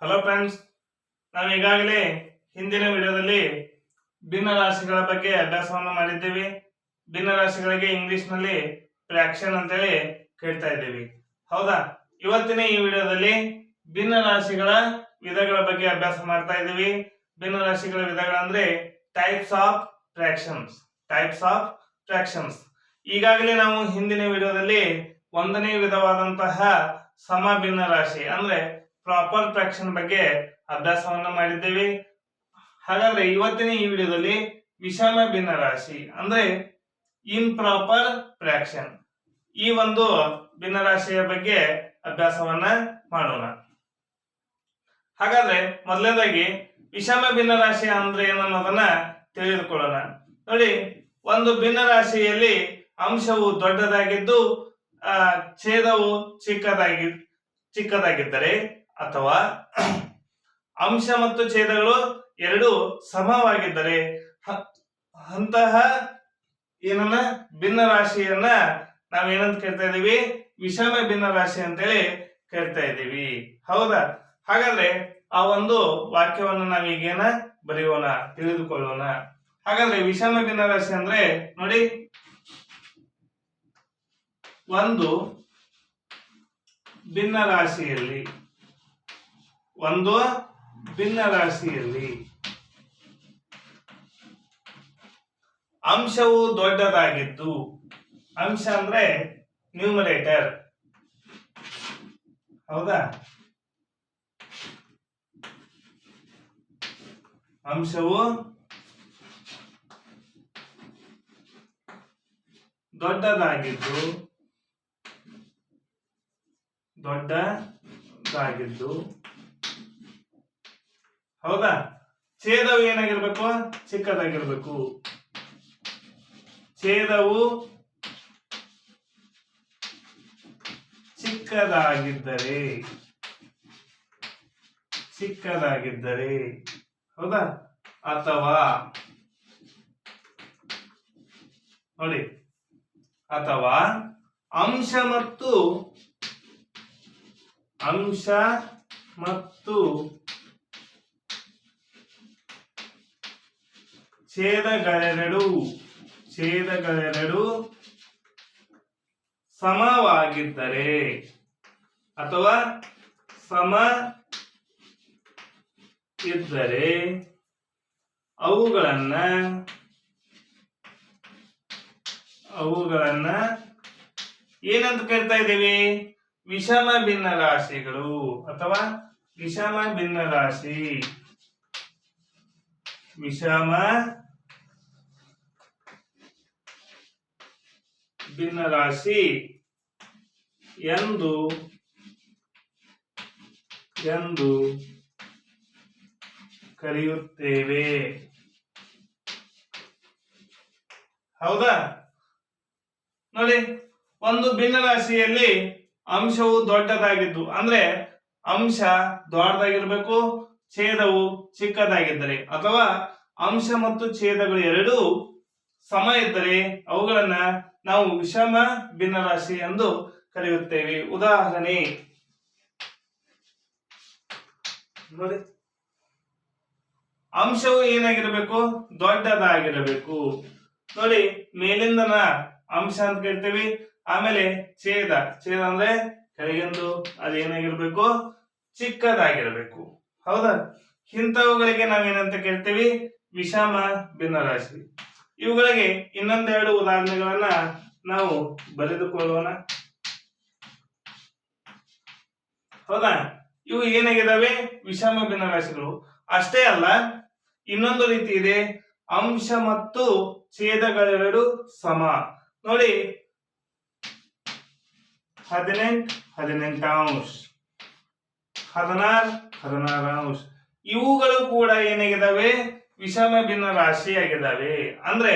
Hello friends, ನಾವು ಈಗಾಗಲೇ ಹಿಂದಿನ ವಿಡಿಯೋದಲ್ಲಿ ಭಿನ್ನರಾಶಿಗಳ ಬಗ್ಗೆ ಅಭ್ಯಾಸವನ್ನು ಮಾಡಿದ್ದೇವೆ. ಭಿನ್ನರಾಶಿಗಳಿಗೆ ಇಂಗ್ಲಿಷ್ನಲ್ಲಿ ಫ್ರಾಕ್ಷನ್ ಅಂತೇಳಿ ಕೇಳ್ತಾ ಇದ್ದೀವಿ, ಹೌದಾ? ಇವತ್ತಿನ ಈ ವಿಡಿಯೋದಲ್ಲಿ ಭಿನ್ನರಾಶಿಗಳ ವಿಧಗಳ ಬಗ್ಗೆ ಅಭ್ಯಾಸ ಮಾಡ್ತಾ ಇದ್ದೀವಿ. ಭಿನ್ನರಾಶಿಗಳ ವಿಧಗಳಂದ್ರೆ types of fractions. Types of fractions ಈಗಾಗಲೇ ನಾವು ಹಿಂದಿನ ವಿಡಿಯೋದಲ್ಲಿ ಒಂದನೇ ವಿಧವಾದಂತಹ ಸಮ ಭಿನ್ನರಾಶಿ ಅಂದ್ರೆ ಪ್ರಾಪರ್ ಫ್ರಾಕ್ಷನ್ ಬಗ್ಗೆ ಅಭ್ಯಾಸವನ್ನ ಮಾಡಿದ್ದೇವೆ. ಹಾಗಾದ್ರೆ ಇವತ್ತಿನ ಈ ವಿಡಿಯೋದಲ್ಲಿ ವಿಷಮ ಭಿನ್ನರಾಶಿ ಅಂದ್ರೆ ಇಂಪ್ರಾಪರ್ ಫ್ರಾಕ್ಷನ್, ಈ ಒಂದು ಭಿನ್ನರಾಶಿಯ ಬಗ್ಗೆ ಅಭ್ಯಾಸವನ್ನ ಮಾಡೋಣ. ಹಾಗಾದ್ರೆ ಮೊದಲನೇದಾಗಿ ವಿಷಮ ಭಿನ್ನರಾಶಿ ಅಂದ್ರೆ ಏನನ್ನೋದನ್ನ ತಿಳಿದುಕೊಳ್ಳೋಣ. ನೋಡಿ, ಒಂದು ಭಿನ್ನರಾಶಿಯಲ್ಲಿ ಅಂಶವು ದೊಡ್ಡದಾಗಿದ್ದು ಛೇದವು ಚಿಕ್ಕದಾಗಿದ್ದರೆ ಅಥವಾ ಅಂಶ ಮತ್ತು ಛೇದಗಳು ಎರಡು ಸಮವಾಗಿದ್ದರೆ ಅಂತಹ ಏನನ್ನ ಭಿನ್ನರಾಶಿಯನ್ನ ನಾವೇನಂತ ಕರಿತಾ ಇದೀವಿ? ವಿಷಮ ಭಿನ್ನರಾಶಿ ಅಂತೇಳಿ ಕರಿತಾ ಇದ್ದೀವಿ, ಹೌದಾ? ಹಾಗಾದ್ರೆ ಆ ಒಂದು ವಾಕ್ಯವನ್ನು ನಾವೀಗೇನ ಬರೆಯೋಣ, ತಿಳಿದುಕೊಳ್ಳೋಣ. ಹಾಗಾದ್ರೆ ವಿಷಮ ಭಿನ್ನರಾಶಿ ಅಂದ್ರೆ ನೋಡಿ, ಒಂದು ಭಿನ್ನರಾಶಿಯಲ್ಲಿ ಅಂಶವು ದೊಡ್ಡದಾಗಿದ್ದು, ಅಂಶ ಅಂದ್ರೆ ನ್ಯೂಮರೇಟರ್, ಹೌದಾ? ಅಂಶವು ದೊಡ್ಡದಾಗಿದ್ದು ಹೌದಾ? ಛೇದವು ಏನಾಗಿರ್ಬೇಕು? ಚಿಕ್ಕದಾಗಿರ್ಬೇಕು. ಛೇದವು ಚಿಕ್ಕದಾಗಿದ್ದರೆ ಹೌದಾ? ಅಥವಾ ನೋಡಿ, ಅಥವಾ ಅಂಶ ಮತ್ತು ಛೇದಗಳೆರಡು ಸಮವಾಗಿದ್ದರೆ ಅಥವಾ ಸಮ ಇದ್ದರೆ ಅವುಗಳನ್ನ ಏನಂತ ಕರಿತಾ ಇದ್ದೀವಿ? ವಿಷಮ ಭಿನ್ನರಾಶಿಗಳು ಅಥವಾ ವಿಷಮ ಭಿನ್ನರಾಶಿ ಎಂದು ಕರೆಯುತ್ತೇವೆ, ಹೌದಾ? ನೋಡಿ, ಒಂದು ಭಿನ್ನರಾಶಿಯಲ್ಲಿ ಅಂಶವು ದೊಡ್ಡದಾಗಿದ್ದು ಅಂದ್ರೆ ಅಂಶ ದೊಡ್ಡದಾಗಿರ್ಬೇಕು, ಛೇದವು ಚಿಕ್ಕದಾಗಿದ್ದರೆ ಅಥವಾ ಅಂಶ ಮತ್ತು ಛೇದಗಳು ಎರಡೂ ಸಮ ಇದ್ದರೆ ಅವುಗಳನ್ನ ನಾವು ವಿಷಮ ಭಿನ್ನರಾಶಿ ಎಂದು ಕರೆಯುತ್ತೇವೆ. ಉದಾಹರಣೆ ನೋಡಿ, ಅಂಶವು ಏನಾಗಿರ್ಬೇಕು? ದೊಡ್ಡದಾಗಿರಬೇಕು. ನೋಡಿ, ಮೇಲಿಂದನ ಅಂಶ ಅಂತ ಕರಿತೀವಿ, ಆಮೇಲೆ ಛೇದ ಅಂದ್ರೆ ಕೆಳಗಿಂದು ಅದೇನಾಗಿರ್ಬೇಕು? ಚಿಕ್ಕದಾಗಿರ್ಬೇಕು, ಹೌದಾ? ಇಂಥವುಗಳಿಗೆ ನಾವೇನಂತ ಕರಿತೀವಿ? ವಿಷಮ ಭಿನ್ನರಾಶಿ. ಇವುಗಳಿಗೆ ಇನ್ನೊಂದೆರಡು ಉದಾಹರಣೆಗಳನ್ನ ನಾವು ಬರೆದುಕೊಳ್ಳೋಣ, ಹೌದಾ? ಇವು ಏನಾಗಿದ್ದಾವೆ? ವಿಷಮ ಭಿನ್ನರಾಶಿಗಳು. ಅಷ್ಟೇ ಅಲ್ಲ, ಇನ್ನೊಂದು ರೀತಿ ಇದೆ, ಅಂಶ ಮತ್ತು ಛೇದಗಳೆರಡು ಸಮ. ನೋಡಿ, 18 18 16 ಇವುಗಳು ಕೂಡ ಏನಾಗಿದ್ದಾವೆ? ವಿಷಮ ಭಿನ್ನರಾಶಿ ಆಗಿದ್ದಾವೆ. ಅಂದ್ರೆ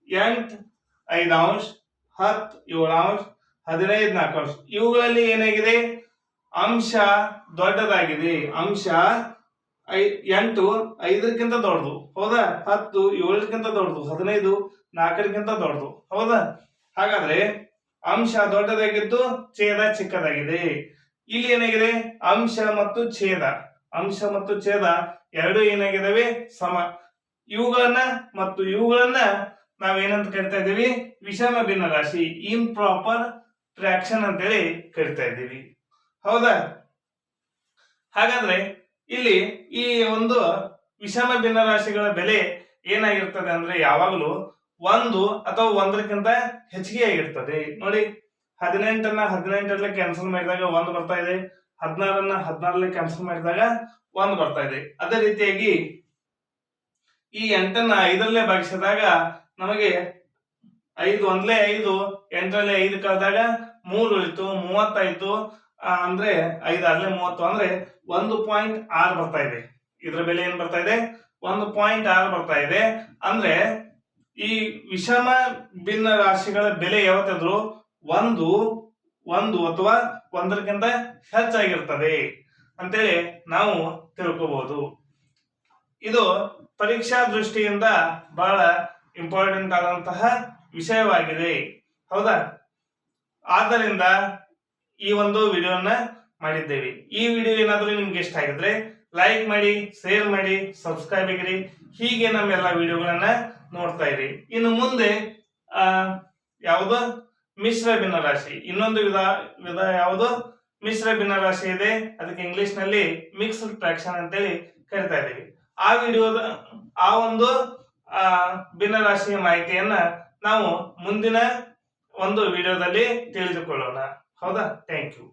8 5 10 7 15 4 ಇವುಗಳಲ್ಲಿ ಏನಾಗಿದೆ? ಅಂಶ ದೊಡ್ಡದಾಗಿದೆ. ಅಂಶ 8 5ಕ್ಕಿಂತ ದೊಡ್ಡದು, ಹೌದಾ? 10 7ಕ್ಕಿಂತ ದೊಡ್ಡದು, 15 4ಕ್ಕಿಂತ ದೊಡ್ಡದು, ಹೌದಾ? ಹಾಗಾದ್ರೆ ಅಂಶ ದೊಡ್ಡದಾಗಿದ್ದು ಛೇದ ಚಿಕ್ಕದಾಗಿದೆ. ಇಲ್ಲಿ ಏನಾಗಿದೆ ಅಂಶ ಮತ್ತು ಛೇದ, ಅಂಶ ಮತ್ತು ಛೇದ ಎರಡು ಏನಾಗಿದಾವೆ ಸಮ. ಇವುಗಳನ್ನ ಮತ್ತು ಇವುಗಳನ್ನ ನಾವೇನಂತ ಕರಿತಾ ಇದ್ದೀವಿ, ವಿಷಮ ಭಿನ್ನ ರಾಶಿ, ಇಂಪ್ರಾಪರ್ ಫ್ರಾಕ್ಷನ್ ಅಂತೇಳಿ ಕರಿತಾ ಇದ್ದೀವಿ. ಹೌದಾ? ಹಾಗಾದ್ರೆ ಇಲ್ಲಿ ಈ ಒಂದು ವಿಷಮ ಭಿನ್ನ ರಾಶಿಗಳ ಬೆಲೆ ಏನಾಗಿರ್ತದೆ ಅಂದ್ರೆ ಯಾವಾಗಲೂ 1 ಅಥವಾ 1ಕ್ಕಿಂತ ಹೆಚ್ಚಿಗೆ ಆಗಿರ್ತದೆ. ನೋಡಿ, 18ನ್ನ 18ರಲ್ಲೇ ಕ್ಯಾನ್ಸಲ್ ಮಾಡಿದಾಗ 1 ಬರ್ತಾ ಇದೆ, 16ನ್ನ 16ರಲ್ಲೇ ಕ್ಯಾನ್ಸಲ್ ಮಾಡಿದಾಗ 1 ಬರ್ತಾ ಇದೆ. ಅದೇ ರೀತಿಯಾಗಿ ಈ 8ನ್ನ 5ರಲ್ಲೇ ಭಾಗಿಸಿದಾಗ ನಮಗೆ 5 ಒಂದ್ಲೇ 5, 8ರಲ್ಲೇ 5 ಕಳೆದಾಗ 3 ಉಳಿತು, 30 ಆಯ್ತು. ಅಂದ್ರೆ 5 6 30 ಅಂದ್ರೆ 1.6 ಬರ್ತಾ ಇದೆ. ಇದ್ರ ಬೆಲೆ ಏನ್ ಬರ್ತಾ ಇದೆ, 1.6 ಬರ್ತಾ ಇದೆ. ಅಂದ್ರೆ ಈ ವಿಷಮ ಭಿನ್ನ ರಾಶಿಗಳ ಬೆಲೆ ಯಾವತ್ತಾದ್ರೂ 1 ಅಥವಾ 1ಕ್ಕಿಂತ ಹೆಚ್ಚಾಗಿರ್ತದೆ ಅಂತೇಳಿ ನಾವು ತಿಳ್ಕೋಬಹುದು. ಇದು ಪರೀಕ್ಷಾ ದೃಷ್ಟಿಯಿಂದ ಬಹಳ ಇಂಪಾರ್ಟೆಂಟ್ ಆದಂತಹ ವಿಷಯವಾಗಿದೆ. ಹೌದಾ? ಆದ್ದರಿಂದ ಈ ಒಂದು ವಿಡಿಯೋನ ಮಾಡಿದ್ದೇವೆ. ಈ ವಿಡಿಯೋ ಏನಾದರೂ ನಿಮ್ಗೆ ಇಷ್ಟ ಆಗಿದ್ರೆ ಲೈಕ್ ಮಾಡಿ, ಶೇರ್ ಮಾಡಿ, ಸಬ್ಸ್ಕ್ರೈಬ್ ಆಗಿರಿ. ಹೀಗೆ ನಮ್ಮೆಲ್ಲ ವಿಡಿಯೋಗಳನ್ನ ನೋಡ್ತಾ ಇರಿ. ಇನ್ನು ಮುಂದೆ ಯಾವುದು ಮಿಶ್ರ ಭಿನ್ನ ರಾಶಿ, ಇನ್ನೊಂದು ವಿಧ ಯಾವುದು ಮಿಶ್ರ ಭಿನ್ನ ರಾಶಿ ಇದೆ. ಅದಕ್ಕೆ ಇಂಗ್ಲಿಷ್ ನಲ್ಲಿ ಮಿಕ್ಸ್ಡ್ ಫ್ರಾಕ್ಷನ್ ಅಂತೇಳಿ ಕರಿತಾ ಇದ್ದೀವಿ. ಆ ವಿಡಿಯೋದ ಆ ಒಂದು ಭಿನ್ನ ರಾಶಿಯ ಮಾಹಿತಿಯನ್ನ ನಾವು ಮುಂದಿನ ಒಂದು ವಿಡಿಯೋದಲ್ಲಿ ತಿಳಿದುಕೊಳ್ಳೋಣ. ಹೌದಾ? Thank you.